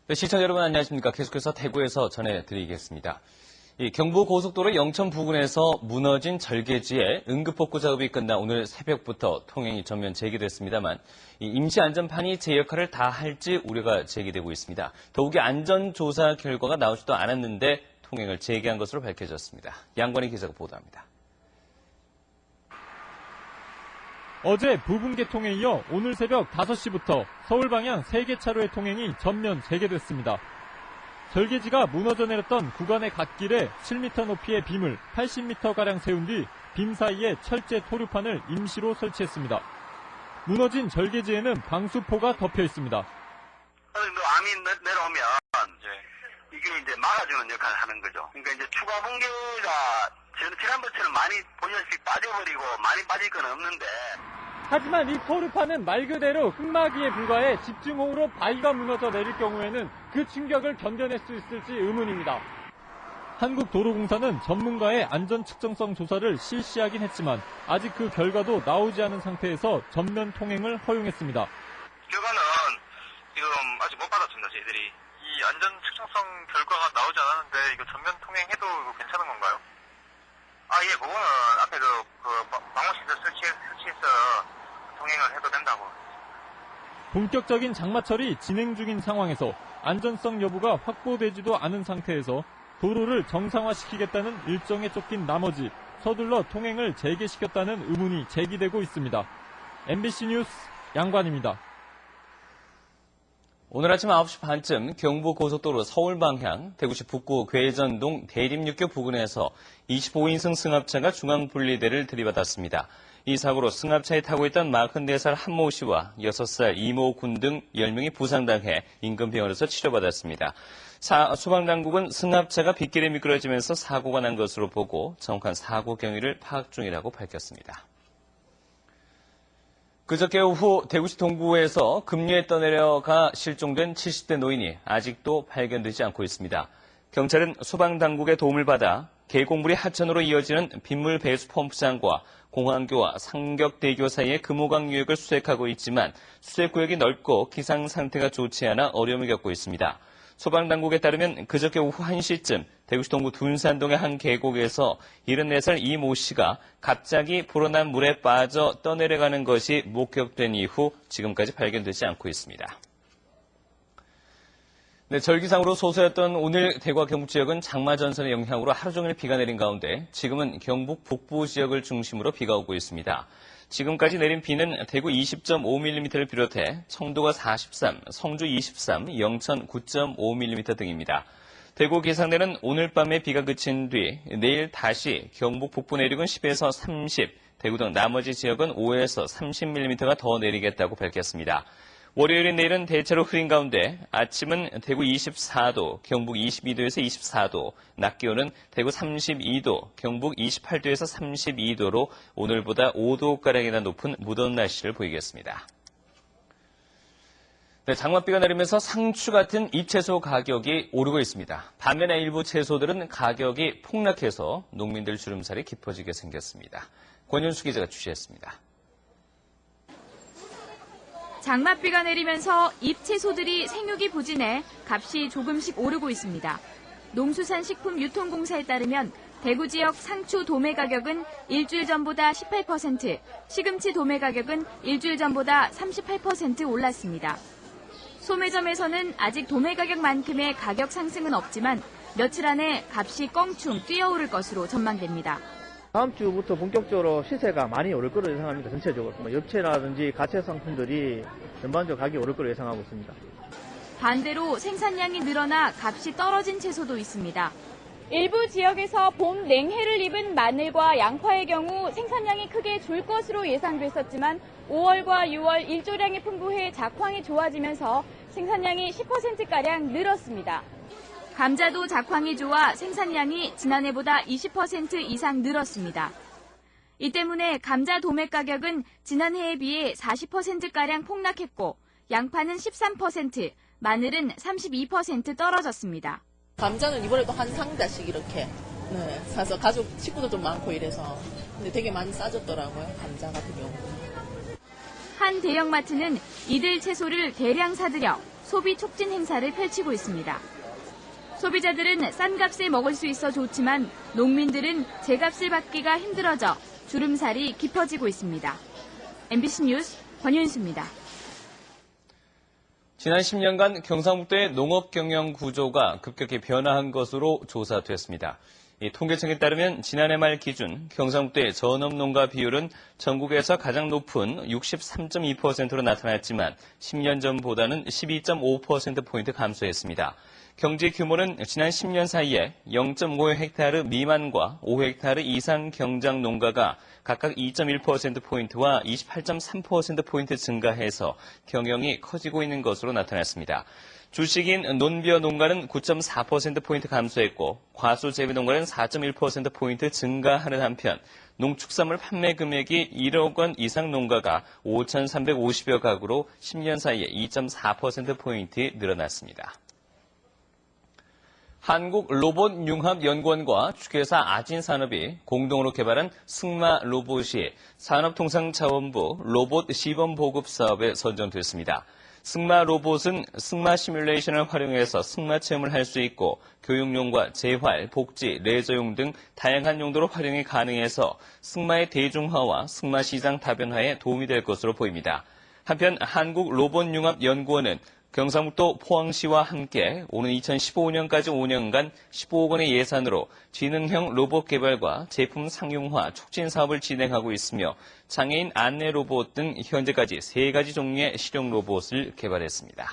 네, 시청자 여러분 안녕하십니까. 계속해서 대구에서 전해드리겠습니다. 경부고속도로 영천 부근에서 무너진 절개지에 응급복구 작업이 끝나 오늘 새벽부터 통행이 전면 재개됐습니다만 임시 안전판이 제 역할을 다 할지 우려가 제기되고 있습니다. 더욱이 안전조사 결과가 나오지도 않았는데 통행을 재개한 것으로 밝혀졌습니다. 양관희 기자가 보도합니다. 어제 부분 개통에 이어 오늘 새벽 5시부터 서울 방향 3개 차로의 통행이 전면 재개됐습니다. 절개지가 무너져 내렸던 구간의 갓길에 7m 높이의 빔을 80m가량 세운 뒤 빔 사이에 철제 토류판을 임시로 설치했습니다. 무너진 절개지에는 방수포가 덮여 있습니다. 암이 내려오면 이게 이제 막아주는 역할을 하는 거죠. 그러니까 이제 추가 붕괴가 지난번처럼 많이 보시다시피 빠져버리고 많이 빠질 건 없는데. 하지만 이 토르판은 말 그대로 흙막이에 불과해 집중호우로 바위가 무너져 내릴 경우에는 그 충격을 견뎌낼 수 있을지 의문입니다. 한국도로공사는 전문가의 안전 측정성 조사를 실시하긴 했지만 아직 그 결과도 나오지 않은 상태에서 전면 통행을 허용했습니다. 결과는 지금 아직 못 받았습니다, 저희들이. 이 안전 측정성 결과가 나오지 않았는데 이거 전면 통행해도 괜찮은 건가요? 예, 그거는 앞에 방어시설 설치해서 통행을 해도 된다고. 본격적인 장마철이 진행 중인 상황에서 안전성 여부가 확보되지도 않은 상태에서 도로를 정상화시키겠다는 일정에 쫓긴 나머지 서둘러 통행을 재개시켰다는 의문이 제기되고 있습니다. MBC 뉴스 양관입니다. 오늘 아침 9시 반쯤 경부고속도로 서울 방향 대구시 북구 괴전동 대림육교 부근에서 25인승 승합차가 중앙분리대를 들이받았습니다. 이 사고로 승합차에 타고 있던 44살 한모 씨와 6살 이모 군 등 10명이 부상당해 인근 병원에서 치료받았습니다. 소방당국은 승합차가 빗길에 미끄러지면서 사고가 난 것으로 보고 정확한 사고 경위를 파악 중이라고 밝혔습니다. 그저께 오후 대구시 동구에서 급류에 떠내려가 실종된 70대 노인이 아직도 발견되지 않고 있습니다. 경찰은 소방당국의 도움을 받아 계곡물이 하천으로 이어지는 빗물 배수 펌프장과 공항교와 상격대교 사이의 금호강 유역을 수색하고 있지만 수색구역이 넓고 기상 상태가 좋지 않아 어려움을 겪고 있습니다. 소방당국에 따르면 그저께 오후 1시쯤 대구시 동구 둔산동의 한 계곡에서 74살 이 모 씨가 갑자기 불어난 물에 빠져 떠내려가는 것이 목격된 이후 지금까지 발견되지 않고 있습니다. 네, 절기상으로 소소했던 오늘 대구와 경북 지역은 장마 전선의 영향으로 하루 종일 비가 내린 가운데 지금은 경북 북부 지역을 중심으로 비가 오고 있습니다. 지금까지 내린 비는 대구 20.5mm를 비롯해 청도가 43, 성주 23, 영천 9.5mm 등입니다. 대구 계상내는 오늘 밤에 비가 그친 뒤 내일 다시 경북 북부 내륙은 10에서 30, 대구 등 나머지 지역은 5에서 30mm가 더 내리겠다고 밝혔습니다. 월요일인 내일은 대체로 흐린 가운데 아침은 대구 24도, 경북 22도에서 24도, 낮 기온은 대구 32도, 경북 28도에서 32도로 오늘보다 5도가량이나 높은 무더운 날씨를 보이겠습니다. 네, 장맛비가 내리면서 상추 같은 잎채소 가격이 오르고 있습니다. 반면에 일부 채소들은 가격이 폭락해서 농민들 주름살이 깊어지게 생겼습니다. 권윤수 기자가 취재했습니다. 장맛비가 내리면서 잎채소들이 생육이 부진해 값이 조금씩 오르고 있습니다. 농수산식품유통공사에 따르면 대구 지역 상추 도매 가격은 일주일 전보다 18%, 시금치 도매 가격은 일주일 전보다 38% 올랐습니다. 소매점에서는 아직 도매 가격만큼의 가격 상승은 없지만 며칠 안에 값이 껑충 뛰어오를 것으로 전망됩니다. 다음 주부터 본격적으로 시세가 많이 오를 거로 예상합니다. 전체적으로. 엽채라든지 가채 상품들이 전반적으로 가격이 오를 거로 예상하고 있습니다. 반대로 생산량이 늘어나 값이 떨어진 채소도 있습니다. 일부 지역에서 봄 냉해를 입은 마늘과 양파의 경우 생산량이 크게 줄 것으로 예상됐었지만 5월과 6월 일조량이 풍부해 작황이 좋아지면서 생산량이 10%가량 늘었습니다. 감자도 작황이 좋아 생산량이 지난해보다 20% 이상 늘었습니다. 이 때문에 감자 도매 가격은 지난해에 비해 40%가량 폭락했고 양파는 13%, 마늘은 32% 떨어졌습니다. 감자는 이번에도 한 상자씩 이렇게 사서 가족 식구도 좀 많고 이래서 근데 되게 많이 싸졌더라고요. 감자 같은 경우. 한 대형마트는 이들 채소를 대량 사들여 소비 촉진 행사를 펼치고 있습니다. 소비자들은 싼 값에 먹을 수 있어 좋지만 농민들은 제값을 받기가 힘들어져 주름살이 깊어지고 있습니다. MBC 뉴스 권윤수입니다. 지난 10년간 경상북도의 농업 경영 구조가 급격히 변화한 것으로 조사됐습니다. 이 통계청에 따르면 지난해 말 기준 경상북도의 전업농가 비율은 전국에서 가장 높은 63.2%로 나타났지만 10년 전보다는 12.5%포인트 감소했습니다. 경제 규모는 지난 10년 사이에 0.5헥타르 미만과 5헥타르 이상 경장 농가가 각각 2.1%포인트와 28.3%포인트 증가해서 경영이 커지고 있는 것으로 나타났습니다. 주식인 논벼 농가는 9.4%포인트 감소했고 과수 재배 농가는 4.1%포인트 증가하는 한편 농축산물 판매 금액이 1억 원 이상 농가가 5,350여 가구로 10년 사이에 2.4%포인트 늘어났습니다. 한국로봇융합연구원과 주식회사 아진산업이 공동으로 개발한 승마 로봇이 산업통상자원부 로봇 시범보급 사업에 선정됐습니다. 승마 로봇은 승마 시뮬레이션을 활용해서 승마 체험을 할 수 있고 교육용과 재활, 복지, 레저용 등 다양한 용도로 활용이 가능해서 승마의 대중화와 승마 시장 다변화에 도움이 될 것으로 보입니다. 한편 한국로봇융합연구원은 경상북도 포항시와 함께 오는 2015년까지 5년간 15억 원의 예산으로 지능형 로봇 개발과 제품 상용화 촉진 사업을 진행하고 있으며 장애인 안내 로봇 등 현재까지 3가지 종류의 실용 로봇을 개발했습니다.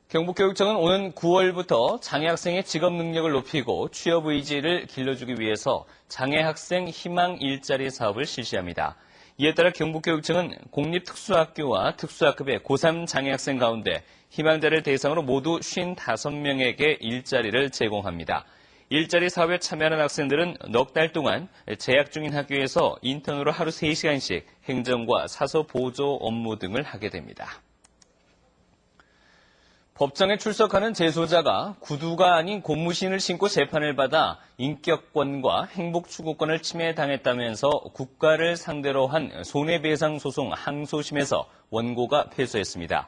경북교육청은 오는 9월부터 장애 학생의 직업 능력을 높이고 취업 의지를 길러주기 위해서 장애 학생 희망 일자리 사업을 실시합니다. 이에 따라 경북교육청은 공립특수학교와 특수학급의 고3 장애학생 가운데 희망자를 대상으로 모두 55명에게 일자리를 제공합니다. 일자리 사업에 참여하는 학생들은 넉 달 동안 재학 중인 학교에서 인턴으로 하루 3시간씩 행정과 사서 보조 업무 등을 하게 됩니다. 법정에 출석하는 재소자가 구두가 아닌 고무신을 신고 재판을 받아 인격권과 행복추구권을 침해당했다면서 국가를 상대로 한 손해배상 소송 항소심에서 원고가 패소했습니다.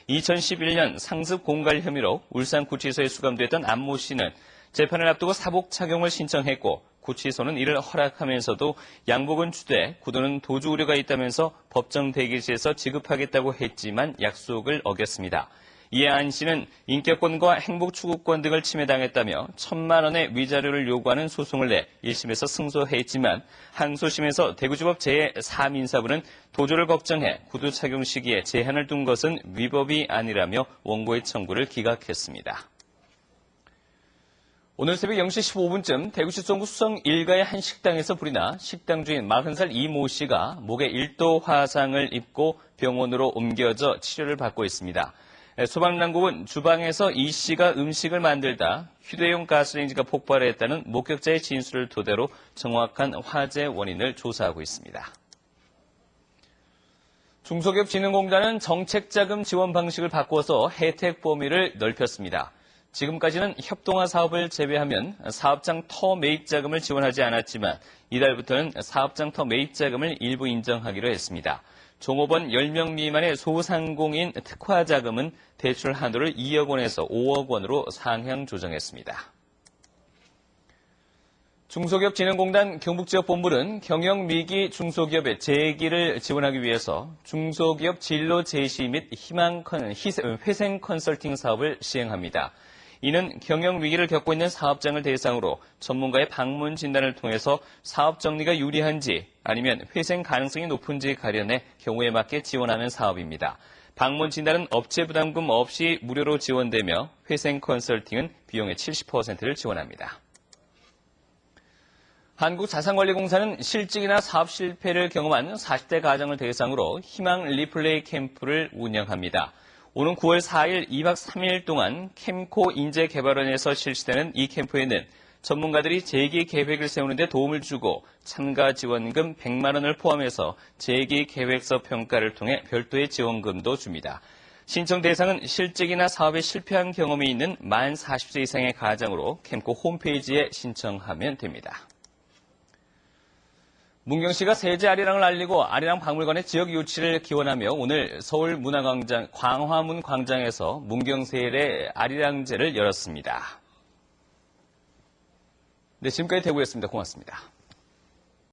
2011년 상습 공갈 혐의로 울산구치소에 수감됐던 안모 씨는 재판을 앞두고 사복 착용을 신청했고 구치소는 이를 허락하면서도 양복은 주되 구두는 도주 우려가 있다면서 법정 대기실에서 지급하겠다고 했지만 약속을 어겼습니다. 이에 안 씨는 인격권과 행복추구권 등을 침해당했다며 1,000만 원의 위자료를 요구하는 소송을 내 1심에서 승소했지만 항소심에서 대구지법 제4민사부는 도주를 걱정해 구두 착용 시기에 제한을 둔 것은 위법이 아니라며 원고의 청구를 기각했습니다. 오늘 새벽 0시 15분쯤 대구시 송구 수성 일가의 한 식당에서 불이 나 식당 주인 40살 이모 씨가 목에 1도 화상을 입고 병원으로 옮겨져 치료를 받고 있습니다. 소방당국은 주방에서 이 씨가 음식을 만들다 휴대용 가스레인지가 폭발했다는 목격자의 진술을 토대로 정확한 화재 원인을 조사하고 있습니다. 중소기업진흥공단은 정책자금 지원 방식을 바꿔서 혜택 범위를 넓혔습니다. 지금까지는 협동화 사업을 제외하면 사업장 터 매입 자금을 지원하지 않았지만 이달부터는 사업장 터 매입 자금을 일부 인정하기로 했습니다. 종업원 10명 미만의 소상공인 특화 자금은 대출 한도를 2억 원에서 5억 원으로 상향 조정했습니다. 중소기업진흥공단 경북지역본부는 경영위기 중소기업의 재기를 지원하기 위해서 중소기업 진로 제시 및 회생 컨설팅 사업을 시행합니다. 이는 경영위기를 겪고 있는 사업장을 대상으로 전문가의 방문 진단을 통해서 사업 정리가 유리한지 아니면 회생 가능성이 높은지 가려내 경우에 맞게 지원하는 사업입니다. 방문 진단은 업체 부담금 없이 무료로 지원되며 회생 컨설팅은 비용의 70%를 지원합니다. 한국자산관리공사는 실직이나 사업 실패를 경험한 40대 가정을 대상으로 희망 리플레이 캠프를 운영합니다. 오는 9월 4일 2박 3일 동안 캠코 인재개발원에서 실시되는 이 캠프에는 전문가들이 재기 계획을 세우는 데 도움을 주고 참가 지원금 100만 원을 포함해서 재기 계획서 평가를 통해 별도의 지원금도 줍니다. 신청 대상은 실직이나 사업에 실패한 경험이 있는 만 40세 이상의 가장으로 캠코 홈페이지에 신청하면 됩니다. 문경시가 세제 아리랑을 알리고 아리랑 박물관의 지역 유치를 기원하며 오늘 서울문화광장 광화문 광장에서 문경세일의 아리랑제를 열었습니다. 네, 지금까지 대구였습니다. 고맙습니다.